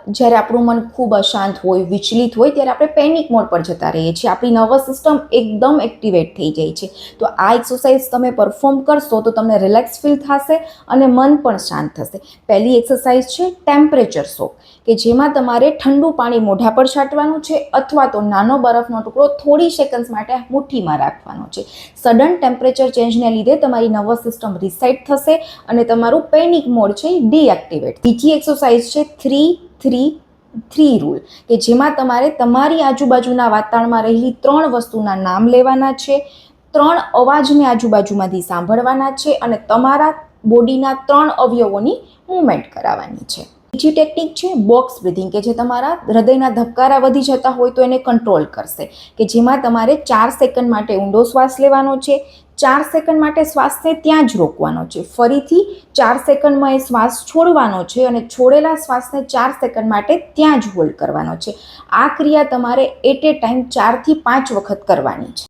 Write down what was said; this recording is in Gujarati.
જ્યારે આપણું મન ખૂબ અશાંત હોય, વિચલિત હોય, ત્યારે આપણે પેનિક મોડ પર જતા રહીએ છીએ. આપણી નર્વસ સિસ્ટમ એકદમ એક્ટિવેટ થઈ જાય છે. તો આ એક્સરસાઇઝ તમે પરફોર્મ કરશો તો તમને રિલેક્સ ફીલ થશે અને મન પણ શાંત થશે. પહેલી એક્સરસાઇઝ છે ટેમ્પરેચર શોક, કે જેમાં તમારે ઠંડુ પાણી મોઢા પર છાંટવાનું છે અથવા તો નાનો બરફનો ટુકડો થોડી સેકન્ડ્સ માટે મુઠ્ઠીમાં રાખવાનો છે. સડન ટેમ્પરેચર ચેન્જને લીધે તમારી નર્વસ સિસ્ટમ રિસેટ થશે અને તમારું પેનિક મોડ છે એ ડીએક્ટિવેટ. બીજી એક્સરસાઇઝ છે 3-3-3 રૂલ, કે જેમાં તમારે તમારી આજુબાજુના વાતાવરણમાં રહેલી 3 વસ્તુના નામ લેવાના છે, 3 અવાજને આજુબાજુમાંથી સાંભળવાના છે અને તમારા બોડીના 3 અવયવોની મૂવમેન્ટ કરાવવાની છે. બીજી ટેકનિક છે બોક્સ બ્રીથિંગ, કે જે તમારા હૃદયના ધબકારા વધી જતા હોય તો એને કંટ્રોલ કરશે, કે જેમાં તમારે 4 સેકન્ડ માટે ઊંડો શ્વાસ લેવાનો છે, 4 સેકન્ડ માટે શ્વાસને ત્યાં જ રોકવાનો છે, ફરીથી 4 સેકન્ડમાં એ શ્વાસ છોડવાનો છે અને છોડેલા શ્વાસને 4 સેકન્ડ માટે ત્યાં જ હોલ્ડ કરવાનો છે. આ ક્રિયા તમારે એટ એ ટાઈમ 4 થી 5 વખત કરવાની છે.